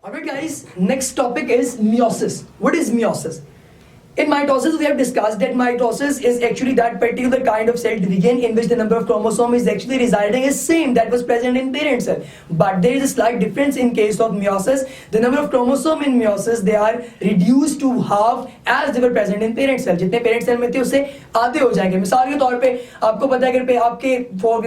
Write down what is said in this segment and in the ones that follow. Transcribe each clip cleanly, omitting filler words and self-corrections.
Alright guys, next topic is meiosis. What is meiosis? In mitosis we have discussed that mitosis is actually that particular kind of cell division in which the number of chromosomes is actually residing is same that was present in parent cell. But there is a slight difference in case of meiosis. The number of chromosome in meiosis they are reduced to half as they were present in parent cell. जितने parent cell में थे उससे आधे हो जाएंगे. मिसाल के तौर पे आपको पता है अगर आपके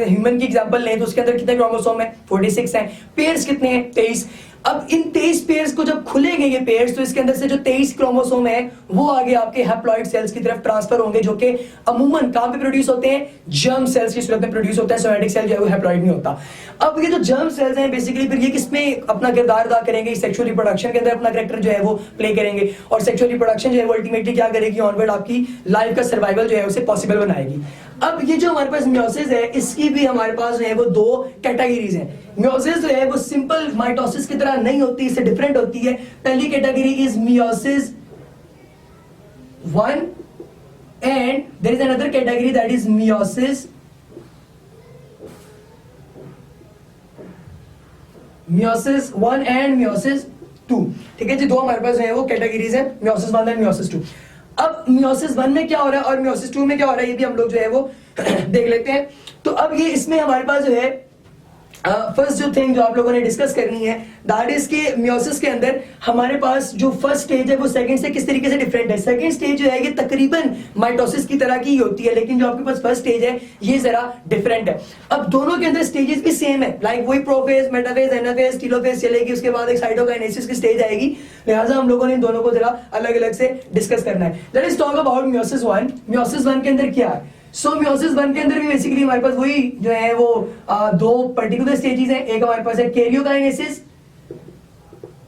ह्यूमन की एग्जांपल लें तो उसके अंदर कितने क्रोमोसोम है 46 हैं. पेयर्स कितने हैं 23. अब इन 23 पेयर्स को जब खुलेंगे ये पेयर्स तो इसके अंदर से जो 23 क्रोमोसोम है वो आगे आपके हैप्लॉइड सेल्स की तरफ ट्रांसफर होंगे जो कि अमूमन कहां पे प्रोड्यूस होते हैं जर्म सेल्स की सूरत में प्रोड्यूस होता है. सोमैटिक सेल जो है वो हैप्लॉइड नहीं होता. अब ये जो जर्म सेल्स हैं बेसिकली फिर ये किसमें अपना किरदार अदा करेंगे सेक्सुअल रिप्रोडक्शन के अंदर अपना कैरेक्टर जो है वो प्ले करेंगे और सेक्सुअल रिप्रोडक्शन जो है वो अल्टीमेटली क्या करेगी ऑनवर्ड आपकी लाइफ का सर्वाइवल जो है उसे पॉसिबल बनाएगी. अब ये जो हमारे पास मियोसिस है इसकी भी हमारे पास जो है वो दो कैटेगरीज हैं. मियोसिस जो है वो सिंपल माइटोसिस की तरह नहीं होती, इससे डिफरेंट होती है. पहली category is meiosis 1 and there is another category that is meiosis 1 and meiosis 2. ठीक है जी, दो हमारे पास जो है वो कैटेगरीज है मियोसिस 1 एंड मियोसिस 2. अब मियोसिस 1 में क्या हो रहा है और मियोसिस 2 में क्या हो रहा है ये भी हम लोग जो है वो देख लेते हैं. तो अब ये इसमें हमारे पास जो है फर्स्ट जो थिंग जो आप लोगों ने डिस्कस करनी है दैट इज के मियोसिस के अंदर हमारे पास जो फर्स्ट स्टेज है वो सेकंड से किस तरीके से डिफरेंट है. सेकंड स्टेज जो है ये तकरीबन माइटोसिस की तरह की होती है लेकिन जो आपके पास फर्स्ट स्टेज है ये जरा डिफरेंट है. अब दोनों के अंदर स्टेजेस भी सेम है लाइक वही प्रोफेज मेटाफेज एनाफेज टेलोफेज चलेगी उसके बाद एक साइटोकाइनेसिस की स्टेज आएगी. लिहाजा हम लोगों ने इन दोनों को जरा अलग अलग से डिस्कस करना है. Let us talk about meiosis 1. Meiosis 1 के अंदर क्या है? सो मियोसिस 1 के अंदर भी बेसिकली हमारे पास वही जो है वो दो पर्टिकुलर स्टेजेस हैं. एक हमारे पास है कैरियोकाइनेसिस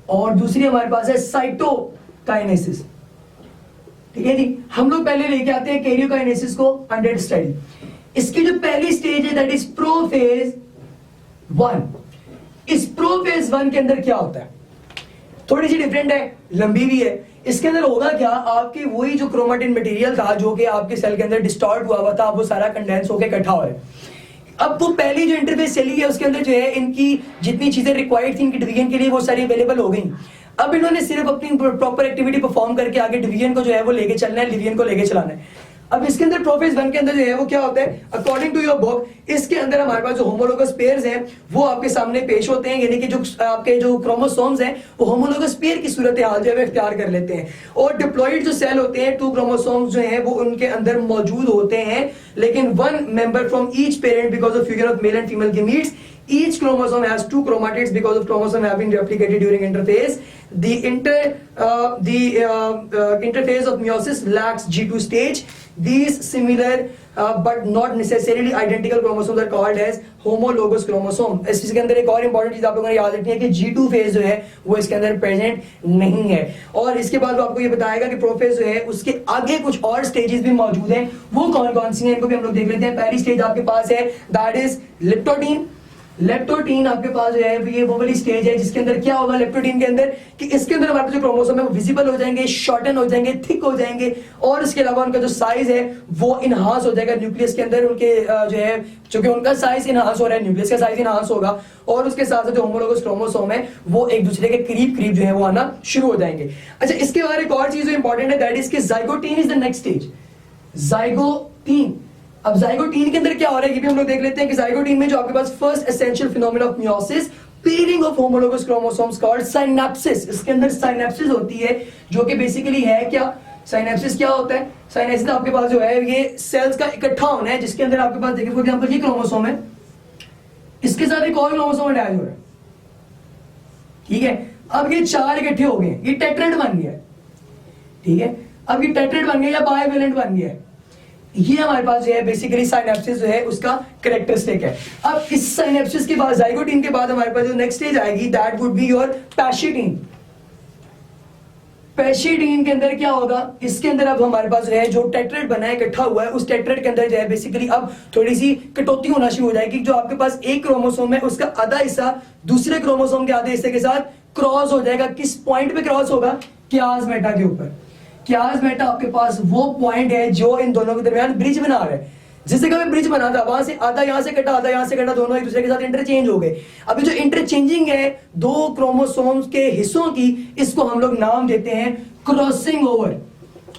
और दूसरी हमारे पास है साइटोकाइनेसिस. ठीक है जी, हम लोग पहले लेके आते हैं कैरियोकाइनेसिस को अंडर स्टाइल. इसकी जो पहली स्टेज है दैट इज प्रोफेज 1. इस प्रोफेज 1 के अंदर क्या होता है? थोड़ी सी डिफरेंट है, लंबी भी है. इसके अंदर होगा क्या, आपके वही जो क्रोमेटिन मटेरियल था जो कि आपके सेल के अंदर डिस्टॉर्ट हुआ था वो सारा कंडेंस होकर इकट्ठा हो रहा है. अब वो पहली जो इंटरफेस चली है उसके अंदर जो है इनकी जितनी चीजें रिक्वायर्ड थी इनकी डिवीजन के लिए वो सारी अवेलेबल हो गई. अब इन्होंने सिर्फ अपनी प्रॉपर एक्टिविटी परफॉर्म करके आगे डिवीजन को जो है वो लेके चलना है, डिवीजन को लेके चलाना है. अब इसके अंदर प्रोफेज 1 के अंदर जो है वो क्या होता है अकॉर्डिंग टू योर बुक इसके अंदर हमारे पास जो होमोलोगस पेयर्स हैं वो आपके सामने पेश होते हैं. यानी कि जो आपके जो क्रोमोसोम्स हैं वो होमोलोगस पेयर की सूरत हाल जो है इख्तियार कर लेते हैं. और डिप्लॉइड जो सेल होते हैं 2 क्रोमोसोम्स जो हैं वो उनके अंदर मौजूद होते हैं लेकिन 1 member from each parent because of fusion of male and female gametes. Each chromosome has 2 chromatids because of chromosome having replicated during interphase. The interphase of meiosis lacks G2 stage. These similar but not necessarily identical chromosomes are called as homologous chromosome. इसके अंदर एक और important चीज आप लोगों ने याद रखनी है कि G2 फेज जो है वो इसके अंदर प्रेजेंट नहीं है. और इसके बाद वो आपको ये बताएगा कि प्रोफेज जो है उसके आगे कुछ और स्टेजेस भी मौजूद हैं. वो कौन कौन सी हैं इनको भी हम लोग देख लेते हैं. पहली स्टेज आपके पास है दैट इज लेप्टोटीन. लेप्टोटीन आपके पास जो है ये वो वाली स्टेज है जिसके अंदर क्या होगा लेप्टोटीन के अंदर कि इसके अंदर हमारे जो क्रोमोसोम है वो विजिबल हो जाएंगे, शॉर्टन हो जाएंगे, थिक हो जाएंगे और इसके अलावा उनका जो साइज है वो इनहांस हो जाएगा. न्यूक्लियस के अंदर उनके जो है चूंकि उनका साइज इनहांस हो रहा है न्यूक्लियस का साइज इनहांस होगा और उसके साथ साथ जो होमोलोगस क्रोमोसोम है वो एक दूसरे के करीब करीब जो है वो आना शुरू हो जाएंगे. अच्छा, इसके बाद एक और चीज जो इंपॉर्टेंट है दैट इज कि zygotene is the next stage. Zygotene. अब जाइगोटीन के अंदर क्या हो रहा है ये भी हम लोग देख लेते हैं कि जाइगोटीन में जो आपके पास first essential phenomena of meiosis pairing of homologous chromosomes called synapsis. इसके अंदर सिनैप्सिस होती है जो कि बेसिकली है क्या, सिनैप्सिस क्या होता है? सिनैप्सिस आपके पास जो है ये सेल्स का इकट्ठा होना है जिसके अंदर आपके पास देखिए फॉर एग्जांपल ये क्रोमोसोम है, इसके साथ एक और क्रोमोसोम अटैच हो रहा है. ठीक है, अब ये 4 इकट्ठे हो गए, ये टेट्राड बन गया. ठीक है, अब ये टेट्राड बन गया या बाइवेलेंट बन गया. ये हमारे पास जो है बेसिकली सिनैप्सिस जो है उसका कैरेक्टरिस्टिक है. अब इस सिनैप्सिस के बाद जाइगोटीन के बाद हमारे पास जो नेक्स्ट स्टेज आएगी दैट वुड बी योर पैशिटीन. पैशिटीन के अंदर क्या होगा, इसके अंदर अब हमारे पास जो है जो टेट्राड बना है इकट्ठा हुआ है उस टेट्राड के अंदर जो है बेसिकली अब थोड़ी सी कटौती होना शुरू हो जाएगी. जो आपके पास एक क्रोमोसोम है उसका आधा हिस्सा दूसरे क्रोमोसोम के आधे हिस्से के साथ क्रॉस हो जाएगा. किस पॉइंट पे क्रॉस होगा? कियास-मेटा के ऊपर. कियास-मेटा आपके पास वो पॉइंट है जो इन दोनों के दरमियान ब्रिज बना रहा है. जिस जगह पे ब्रिज बना था वहां से आधा यहां से कटा, आधा यहां से कटा, दोनों एक दूसरे के साथ इंटरचेंज हो गए। अभी जो इंटरचेंजिंग है दो क्रोमोसोम्स के हिस्सों की, इसको हम लोग नाम देते हैं क्रॉसिंग ओवर।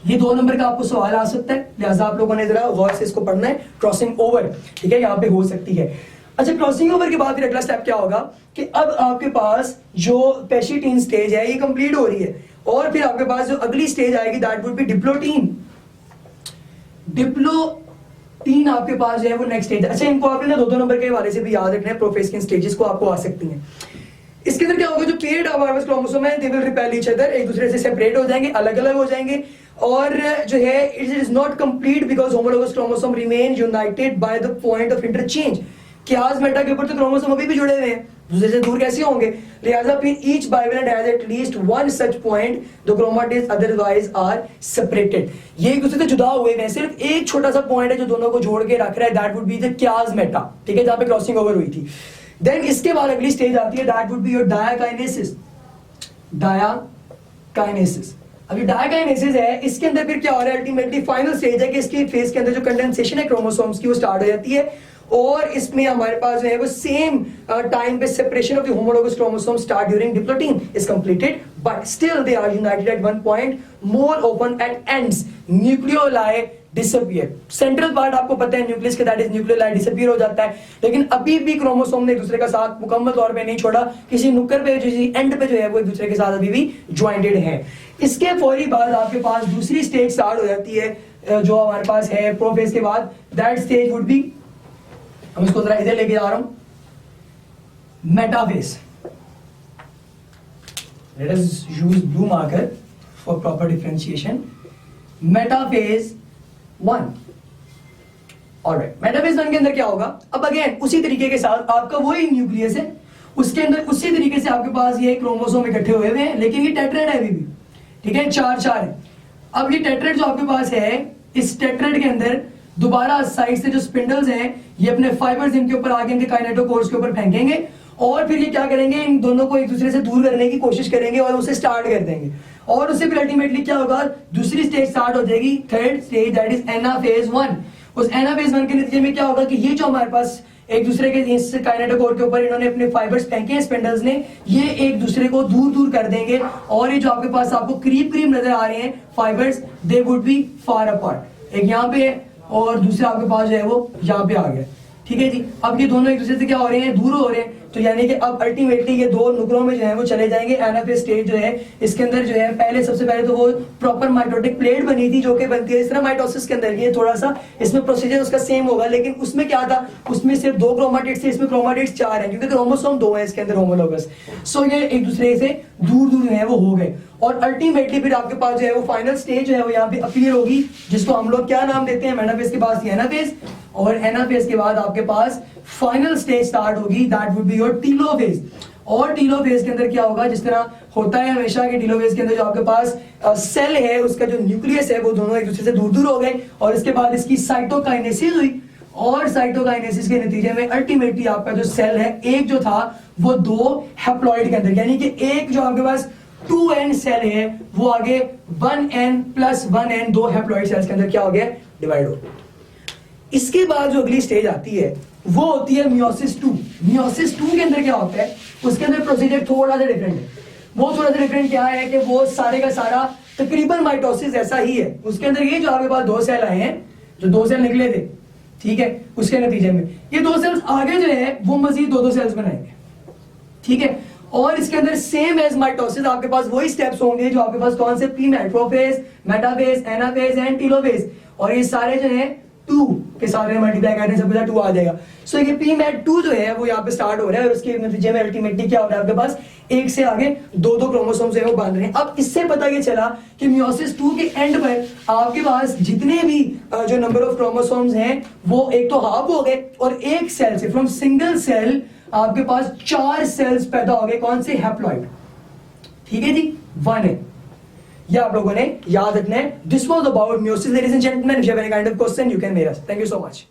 ये 2 नंबर का आपको सवाल आ सकता है, लिहाजा आप लोगों ने जरा गौर से इसको पढ़ना है, क्रॉसिंग ओवर, ठीक है, यहाँ पे हो सकती है। अच्छा, क्रॉसिंग ओवर के बाद फिर अगला स्टेप क्या होगा कि अब आपके पास जो पेशिटीन स्टेज है ये कंप्लीट हो रही है, और फिर आपके पास जो अगली स्टेज आएगी that would B diplotene. Diplotene आपके पास जो है वो नेक्स्ट स्टेज। अच्छा, इनको आपने ना 2 नंबर के हवाले से भी याद रखना है, प्रोफेज के स्टेजेस को आपको आ सकती हैं। इसके अंदर क्या होगा, जो पेयर्ड हमारे क्रोमोसोम है they will repel each other, एक दूसरे से सेपरेट हो जाएंगे, अलग अलग हो जाएंगे, और जो है it is not complete because homologous chromosome remain united by the point of interchange. Chiasmata के ऊपर तो क्रोमोसोम अभी भी जुड़े हुए हैं, दूसरे से दूर कैसे होंगे, लिहाजा फिर each bivalent has at least one such point the chromatids otherwise are separated. ये एक दूसरे से जुदा हुए हैं, सिर्फ एक छोटा सा पॉइंट है जो दोनों को जोड़ के रख रहा है, that would be the chiasmata, ठीक है, जहां पे क्रॉसिंग ओवर हुई थी। देन इसके बाद अगली स्टेज आती है दैट वुड बी योर डायाकाइनेसिस। डायाकाइनेसिस, अभी डायाकाइनेसिस है, इसके अंदर फिर क्या हो रहा है, अल्टीमेटली फाइनल स्टेज है कि इसकी फेज के अंदर जो कंडेंसेशन है क्रोमोसोम्स की वो स्टार्ट हो जाती है, और इसमें हमारे पास जो है वो सेम टाइम पे separation of the homologous chromosome start during diplotene is completed, but still they are united at one point, more open at ends, nucleoli disappear. Central part आपको पता है न्यूक्लियस के, दैट इज न्यूक्लियोलाई डिसअपीयर हो जाता है, लेकिन अभी भी क्रोमोसोम ने एक दूसरे का साथ मुकम्मल तौर पे नहीं छोड़ा, किसी नुक्कर पे किसी एंड पे जो है वो एक दूसरे के साथ अभी भी ज्वाइंटेड है। इसके फौरी बाद आपके पास दूसरी स्टेज स्टार्ट हो जाती है जो हमारे पास है प्रोफेज के बाद, दैट स्टेज वुड बी, हम इसको जरा इधर लेके जा रहा हूं, metaphase. Let us use blue marker for proper differentiation. Metaphase 1, alright, metaphase 1 के अंदर क्या होगा, अब अगेन उसी तरीके के साथ आपका वही न्यूक्लियस है, उसके अंदर उसी तरीके से आपके पास ये क्रोमोसोम इकट्ठे हुए हैं, लेकिन ये टेट्राड है अभी भी, ठीक है, 4 है। अब ये टेट्राड जो आपके पास है, इस टेट्राड के अंदर दोबारा साइड से जो स्पिंडल्स हैं ये अपने फाइबर्स इनके ऊपर आगे इनके काइनेटोकोर्स के ऊपर फेंकेंगे, और फिर ये क्या करेंगे, इन दोनों को एक दूसरे से दूर करने की कोशिश करेंगे और उसे स्टार्ट कर देंगे, और उससे फिर अल्टीमेटली क्या होगा, दूसरी स्टेज स्टार्ट हो जाएगी, third stage, that is anaphase 1। उस एनाफेज 1 के नतीजे में क्या होगा कि ये जो हमारे पास एक दूसरे के इस काइनेटोकोर के ऊपर इन्होंने अपने फाइबर्स फेंके हैं स्पिंडल्स ने, ये एक दूसरे को दूर दूर कर देंगे, और ये जो आपके पास आपको करीब करीब नजर आ रहे हैं fibres, they would be far apart, एक यहाँ पे है और दूसरा आपके पास जो है वो यहाँ पे आ गया, ठीक है जी। अब ये दोनों एक दूसरे से क्या हो रहे हैं, दूर हो रहे हैं, तो यानी कि अब अल्टीमेटली ये 2 नुकरों में जो है वो चले जाएंगे। एनाफेज स्टेज जो है इसके अंदर जो है पहले सबसे पहले तो वो प्रॉपर माइटोटिक प्लेट बनी थी जो कि बनती है इस तरह माइटोसिस के अंदर, ये थोड़ा सा इसमें प्रोसीजर उसका सेम होगा, लेकिन उसमें क्या था, उसमें सिर्फ 2 क्रोमाटिड्स थे, इसमें क्रोमाटिड्स 4 हैं क्योंकि क्रोमोसोम 2 है इसके अंदर होमोलोगस, सो ये एक दूसरे से दूर दूर जो है वो हो गए, और अल्टीमेटली फिर आपके पास जो है वो फाइनल स्टेज जो है वो यहाँ पे अपीयर होगी, जिसको हम लोग क्या नाम देते हैं, मेटाफेज के पास एनाफेज, और एनाफेज के बाद आपके पास फाइनल स्टेज स्टार्ट होगी, that would be your telophase. और टीलोफेज के अंदर क्या होगा, जिस तरह होता है हमेशा कि टीलोफेज के अंदर जो आपके पास सेल है उसका जो न्यूक्लियस है वो दोनों एक दूसरे से दूर दूर हो गए, और इसके बाद इसकी साइटोकाइनेसिस हुई, और साइटोकाइनेसिस के नतीजे में अल्टीमेटली आपका जो सेल है एक जो था वो 2 हैप्लॉइड के अंदर, यानी कि एक जो आपके पास 2n सेल है वो आगे 1n + 1n 2 हैप्लॉइड सेल्स के अंदर क्या हो गया, डिवाइड हो गया। इसके बाद जो अगली स्टेज आती है वो होती है मियोसिस 2। मियोसिस 2 के अंदर क्या होता है, उसके अंदर प्रोसीजर थोड़ा सा डिफरेंट है। वो थोड़ा सा डिफरेंट क्या है कि वो सारे का सारा तकरीबन माइटोसिस ऐसा ही है, उसके अंदर ये जो आपके पास 2 सेल आए हैं, जो 2 सेल निकले थे, ठीक है, उसके नतीजे में ये 2 सेल्स आगे जो है वो मजीद 2 सेल्स बनाएंगे, ठीक है, और इसके अंदर सेम एज माइटोसिस आपके पास वही स्टेप्स होंगे जो आपके पास कौन से, pre prophase, metaphase, anaphase and telophase, और ये सारे जो है 2 के साथ मल्टीप्लाई करने से पूरा 2 आ जाएगा। सो ये P-MET2 जो है वो यहाँ पे स्टार्ट हो रहा है, और उसके नतीजे में अल्टीमेटली क्या हो रहा है, आपके पास एक से आगे 2 क्रोमोसोम्स है वो बन रहे हैं। अब इससे पता ये चला कि मियोसिस 2 के एंड पर आपके पास जितने भी जो नंबर ऑफ क्रोमोसोम्स हैं वो एक तो हाफ हो गए, और एक सेल से, फ्रॉम सिंगल सेल आपके पास 4 सेल्स पैदा हो गए, कौन से, हैप्लॉइड, ठीक है जी, 1 है, ये आप लोगों ने याद रखना है। This was about meiosis, ladies and gentleman. If you have any kind of question you can mail us. Thank you so much.